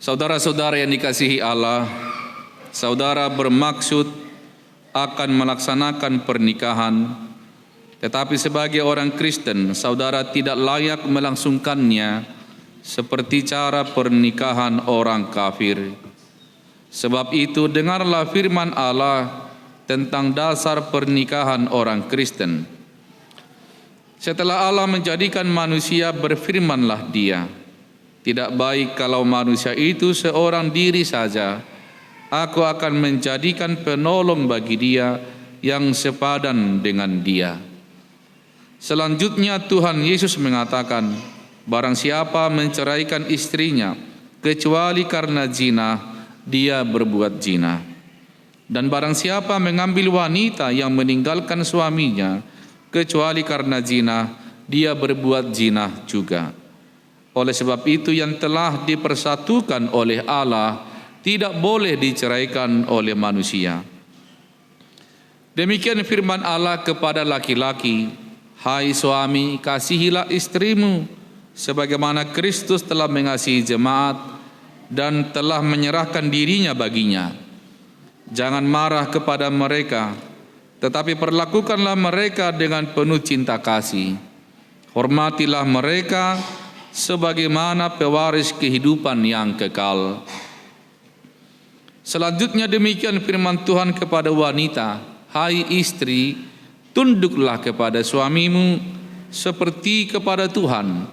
Saudara-saudara yang dikasihi Allah, saudara bermaksud akan melaksanakan pernikahan, tetapi sebagai orang Kristen, saudara tidak layak melangsungkannya seperti cara pernikahan orang kafir. Sebab itu, dengarlah firman Allah tentang dasar pernikahan orang Kristen. Setelah Allah menjadikan manusia, berfirmanlah Dia, "Tidak baik kalau manusia itu seorang diri saja. Aku akan menjadikan penolong bagi dia yang sepadan dengan dia." Selanjutnya Tuhan Yesus mengatakan, "Barang siapa menceraikan istrinya kecuali karena zina, dia berbuat zina. Dan barang siapa mengambil wanita yang meninggalkan suaminya kecuali karena zina, dia berbuat zina juga. Oleh sebab itu, yang telah dipersatukan oleh Allah tidak boleh diceraikan oleh manusia." Demikian firman Allah kepada laki-laki, "Hai suami, kasihilah istrimu sebagaimana Kristus telah mengasihi jemaat dan telah menyerahkan dirinya baginya. Jangan marah kepada mereka, tetapi perlakukanlah mereka dengan penuh cinta kasih. Hormatilah mereka sebagaimana pewaris kehidupan yang kekal." Selanjutnya demikian firman Tuhan kepada wanita, "Hai istri, tunduklah kepada suamimu seperti kepada Tuhan,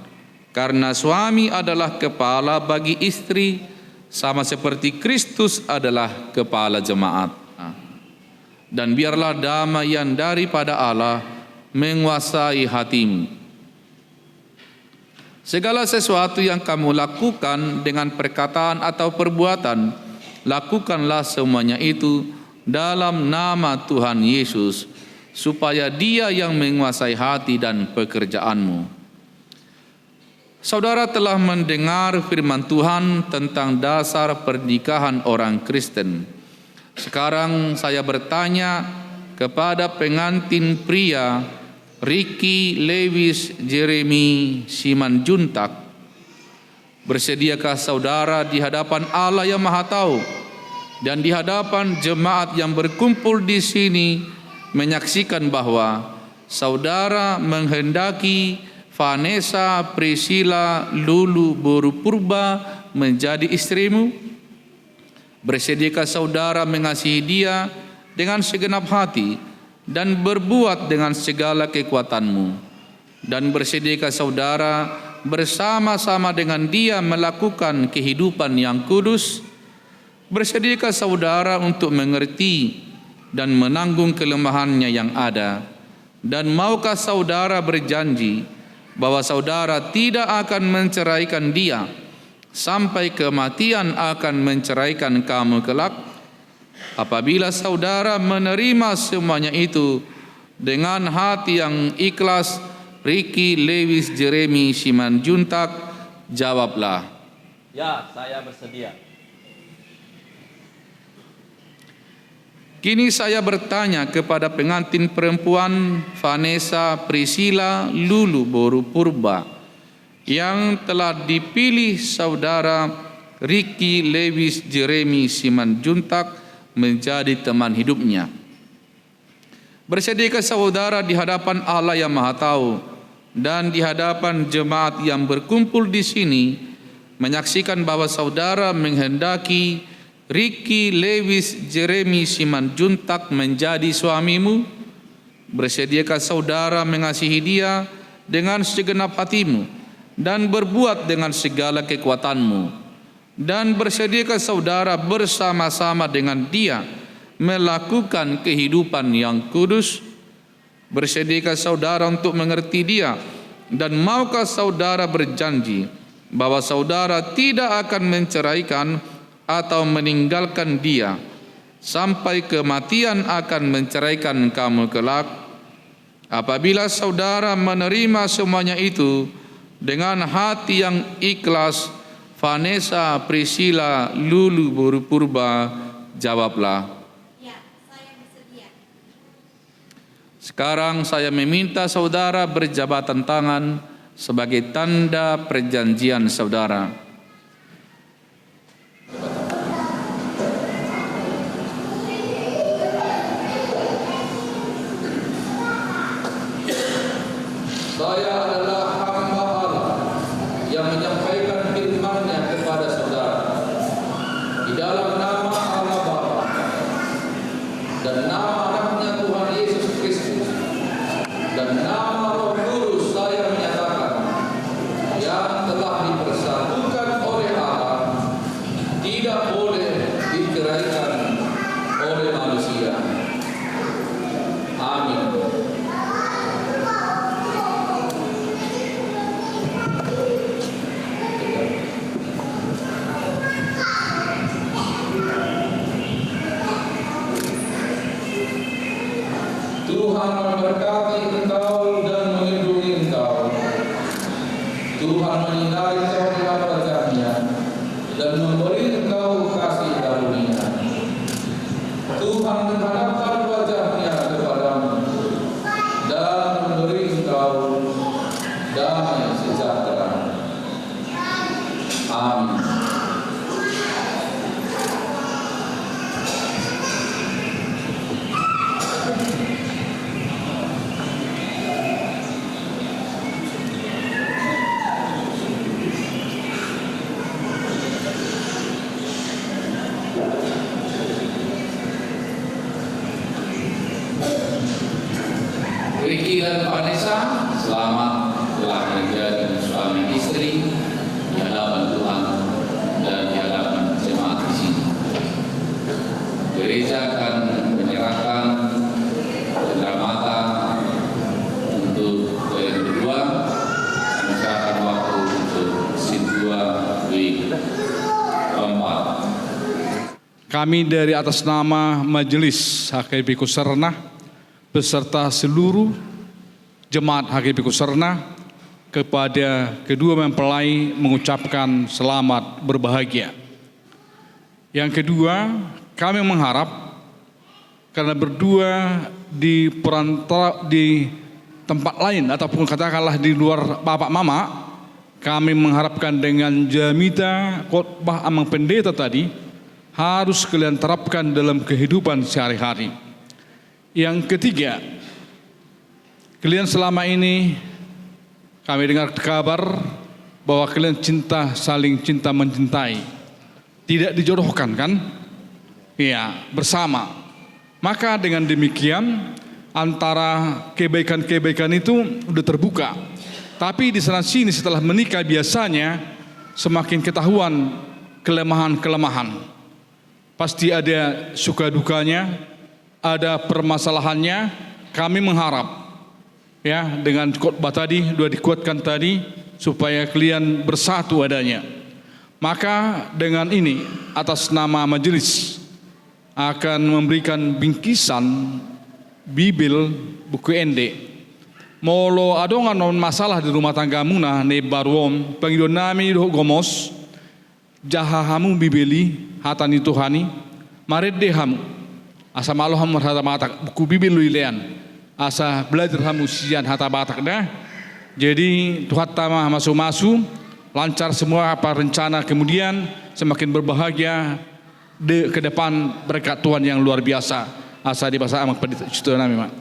karena suami adalah kepala bagi istri, sama seperti Kristus adalah kepala jemaat. Dan biarlah damai yang daripada Allah menguasai hatimu. Segala sesuatu yang kamu lakukan dengan perkataan atau perbuatan, lakukanlah semuanya itu dalam nama Tuhan Yesus, supaya Dia yang menguasai hati dan pekerjaanmu." Saudara telah mendengar firman Tuhan tentang dasar pernikahan orang Kristen. Sekarang saya bertanya kepada pengantin pria Ricky Lewis Jeremy Simanjuntak, bersediakah saudara di hadapan Allah yang Maha Tahu dan di hadapan jemaat yang berkumpul di sini menyaksikan bahwa saudara menghendaki Vanessa Priscilla Lulu Boru Purba menjadi istrimu? Bersediakah saudara mengasihi dia dengan segenap hati dan berbuat dengan segala kekuatanmu? Dan bersediakah saudara bersama-sama dengan dia melakukan kehidupan yang kudus? Bersediakah saudara untuk mengerti dan menanggung kelemahannya yang ada? Dan maukah saudara berjanji bahwa saudara tidak akan menceraikan dia sampai kematian akan menceraikan kamu kelak? Apabila saudara menerima semuanya itu dengan hati yang ikhlas, Ricky Lewis Jeremy Simanjuntak, jawablah, "Ya, saya bersedia." Kini saya bertanya kepada pengantin perempuan Vanessa Priscilla Lulu Boru Purba yang telah dipilih saudara Ricky Lewis Jeremy Simanjuntak menjadi teman hidupnya. Bersediakah saudara di hadapan Allah yang Maha Tahu dan di hadapan jemaat yang berkumpul di sini menyaksikan bahwa saudara menghendaki Ricky Lewis Jeremy Simanjuntak menjadi suamimu? Bersediakah saudara mengasihi dia dengan segenap hatimu dan berbuat dengan segala kekuatanmu? Dan bersediakah saudara bersama-sama dengan dia melakukan kehidupan yang kudus? Bersediakah saudara untuk mengerti dia? Dan maukah saudara berjanji bahwa saudara tidak akan menceraikan atau meninggalkan dia sampai kematian akan menceraikan kamu kelak? Apabila saudara menerima semuanya itu dengan hati yang ikhlas, Vanessa Priscilla Lulu Boru Purba, jawablah, "Ya, saya bersedia." Sekarang saya meminta saudara berjabatan tangan sebagai tanda perjanjian saudara. Tuhan memberkati engkau dan melindungi engkau. Tuhan menyinari engkau dengan wajah-Nya dan memberi engkau kasih karunia. Tuhan menghadapkan wajah-Nya kepadamu dan memberi engkau damai sejahtera. Amin. Ricky dan Vanessa selamat telah menjadi suami istri di hadapan Tuhan dan di hadapan jemaat di sini. Gereja akan menyerahkan cendera mata untuk yang kedua, menyerahkan waktu untuk sidua week keempat. Kami dari atas nama Majelis HKBP Kusernah beserta seluruh jemaat HKBP Kusernah kepada kedua mempelai mengucapkan selamat berbahagia. Yang kedua, kami mengharap karena berdua di tempat lain ataupun katakanlah di luar bapak mama, kami mengharapkan dengan jamita khotbah amang pendeta tadi harus kalian terapkan dalam kehidupan sehari-hari. Yang ketiga, kalian selama ini kami dengar kabar bahwa kalian saling cinta mencintai. Tidak dijodohkan kan? Iya, bersama. Maka dengan demikian antara kebaikan-kebaikan itu sudah terbuka. Tapi di sana sini setelah menikah biasanya semakin ketahuan kelemahan-kelemahan. Pasti ada suka dukanya, ada permasalahannya. Kami mengharap ya dengan khotbah tadi sudah dikuatkan tadi supaya kalian bersatu adanya. Maka dengan ini atas nama majelis akan memberikan bingkisan Bibil buku ende. Molo adongan non masalah di rumah tanggamu nah ne baruom pangidon nami doh gomos jahahamu bibeli hatani Tuhani maredde hamu asa malo hamu hata batak buku Bibil luilean asa belajar hamu sian hata batak dah. Jadi Tuhan tama masu-masu lancar semua apa rencana, kemudian semakin berbahagia ke depan berkat Tuhan yang luar biasa. Asa di bahasa amak pedit itu nami mak.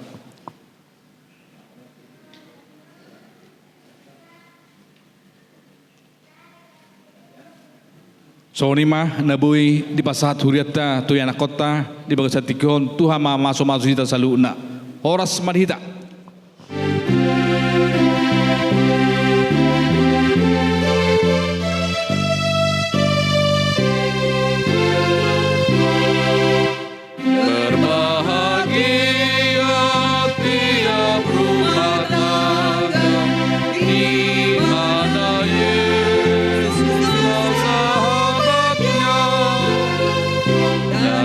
So ni mah nabui di pasat huriata tu yana kota di bagian tikon Tuhan ma masuk kita saluna. Horas madhita.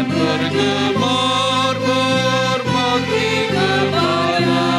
Bergemar berbakti kepada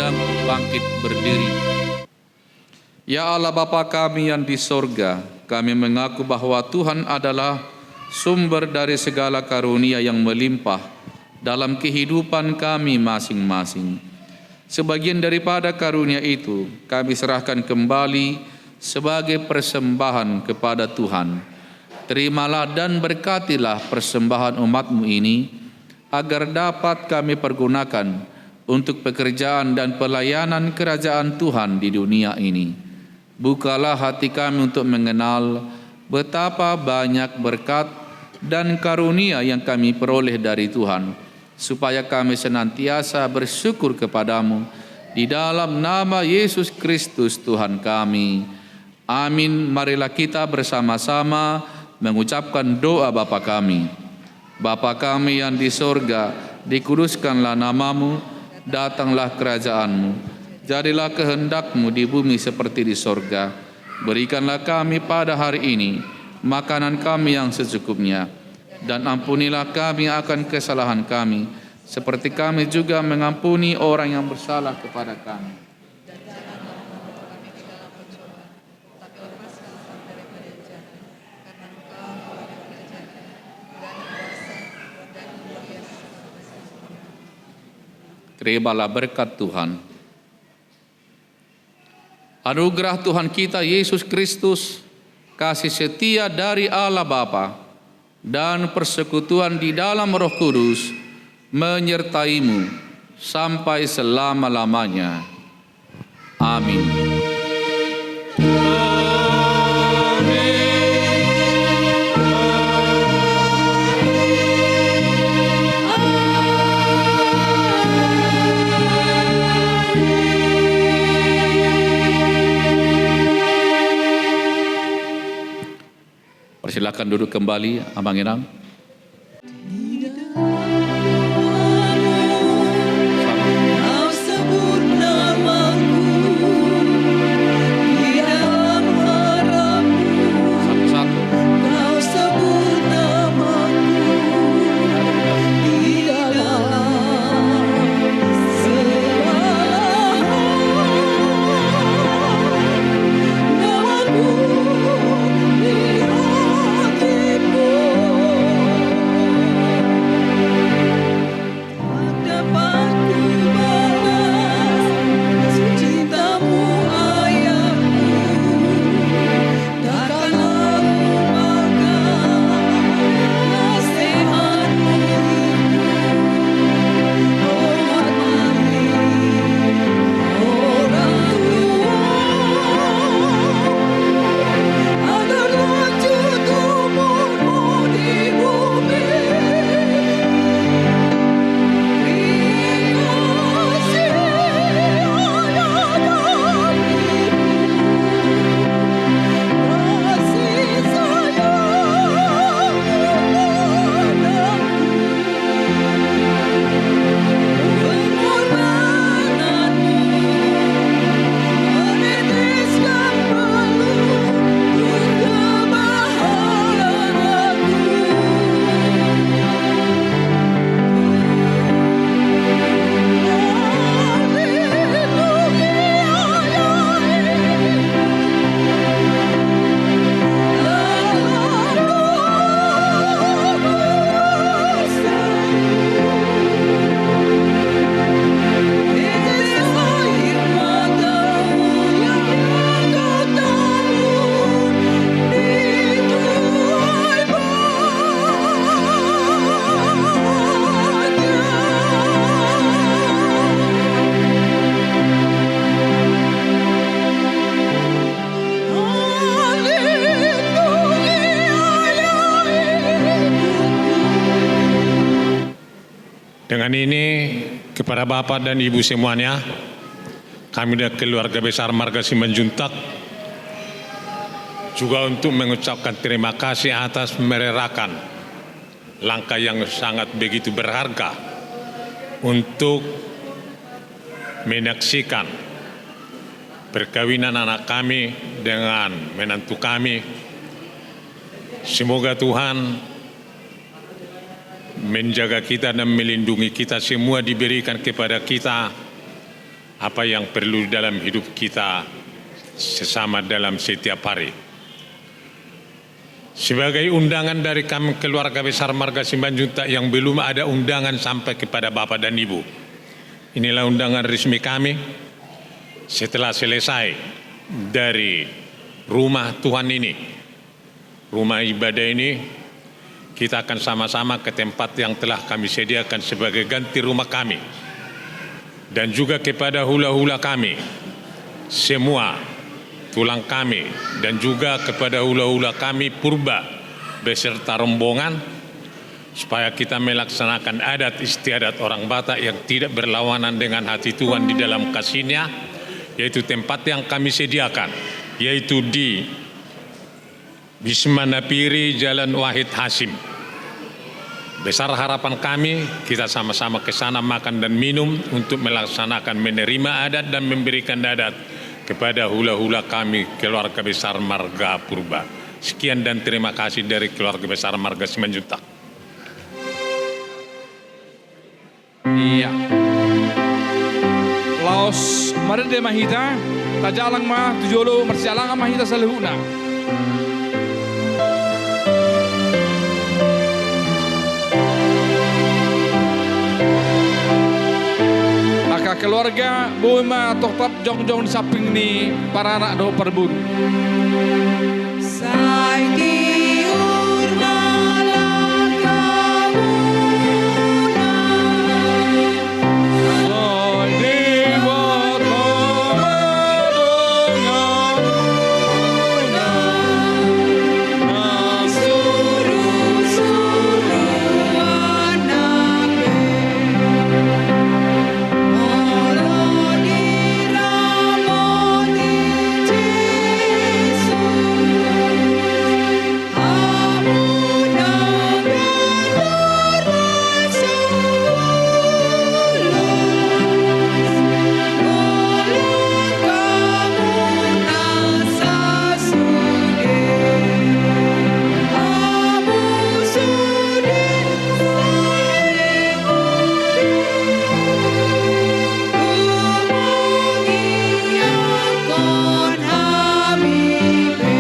bangku bangkit berdiri. Ya Allah Bapa kami yang di sorga, kami mengaku bahwa Tuhan adalah sumber dari segala karunia yang melimpah dalam kehidupan kami masing-masing. Sebagian daripada karunia itu kami serahkan kembali sebagai persembahan kepada Tuhan. Terimalah dan berkatilah persembahan umat-Mu ini, agar dapat kami pergunakan untuk pekerjaan dan pelayanan kerajaan Tuhan di dunia ini. Bukalah hati kami untuk mengenal betapa banyak berkat dan karunia yang kami peroleh dari Tuhan, supaya kami senantiasa bersyukur kepadamu di dalam nama Yesus Kristus Tuhan kami. Amin. Marilah kita bersama-sama mengucapkan doa Bapa kami. Bapa kami yang di sorga, dikuduskanlah namamu, datanglah kerajaanmu, jadilah kehendak-Mu di bumi seperti di sorga. Berikanlah kami pada hari ini makanan kami yang secukupnya, dan ampunilah kami akan kesalahan kami, seperti kami juga mengampuni orang yang bersalah kepada kami. Terimalah berkat Tuhan. Anugerah Tuhan kita Yesus Kristus, kasih setia dari Allah Bapa, dan persekutuan di dalam Roh Kudus menyertaimu sampai selama-lamanya. Amin. Silakan duduk kembali, Abang Inang. Kau sebut namaku di dalam harapku. Satu-satu. Kau sebut namaku di dalam segala namaku di hatimu. Tak dapat ku balas cintamu ayahku, takkan aku makan nasihatmu itu. Hormati orang tua, agar lanjut umurmu di bumi. Dengan ini, kepada Bapak dan Ibu semuanya, kami dari keluarga besar Marga Simanjuntak juga untuk mengucapkan terima kasih atas merelakan langkah yang sangat begitu berharga untuk menyaksikan perkawinan anak kami dengan menantu kami. Semoga Tuhan menjaga kita dan melindungi kita semua, diberikan kepada kita apa yang perlu dalam hidup kita sesama dalam setiap hari. Sebagai undangan dari kami keluarga besar Marga Simanjuntak yang belum ada undangan sampai kepada Bapak dan Ibu. Inilah undangan resmi kami setelah selesai dari rumah Tuhan ini, rumah ibadah ini. Kita akan sama-sama ke tempat yang telah kami sediakan sebagai ganti rumah kami. Dan juga kepada hula-hula kami, semua tulang kami, dan juga kepada hula-hula kami purba beserta rombongan, supaya kita melaksanakan adat istiadat orang Batak yang tidak berlawanan dengan hati Tuhan di dalam kasih-Nya, yaitu tempat yang kami sediakan, yaitu di Wisma Napiri, Jalan Wahid Hasim. Besar harapan kami, kita sama-sama ke sana makan dan minum untuk melaksanakan menerima adat dan memberikan adat kepada hula-hula kami keluarga besar Marga Purba. Sekian dan terima kasih dari keluarga besar Marga Simanjuntak. Iya. Laos marede mahita, tajalang mah tujolo mersialang mahita salihuna. Aka keluarga buma toktap jong-jong di samping ni para anak do perbun. Saiki urmalah kamuna Soy dewa kamadongan suruh-suruh anape Molo diramoni Yesus Amuna berdoa seulas Oleh kamuna sasude Amu sude Kumongi akon hamibe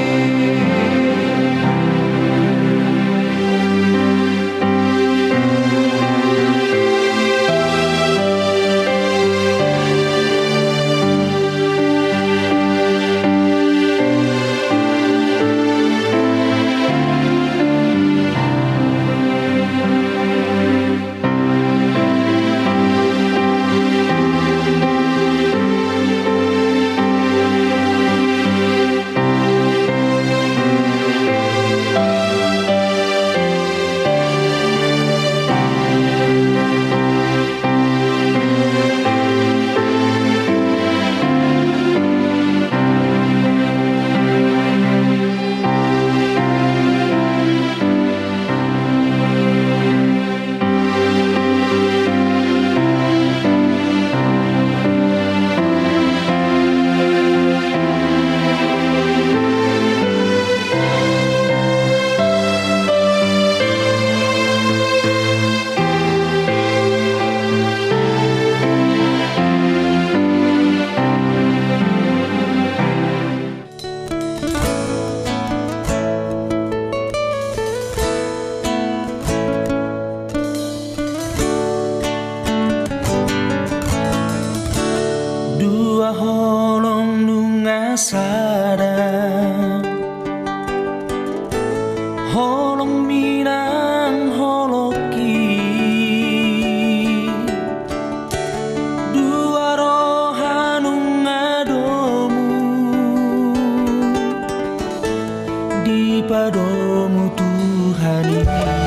Dua holong nunga sadang Holong minang holoki Dua rohanung adomu Di padomu Tuhan ini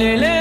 Lele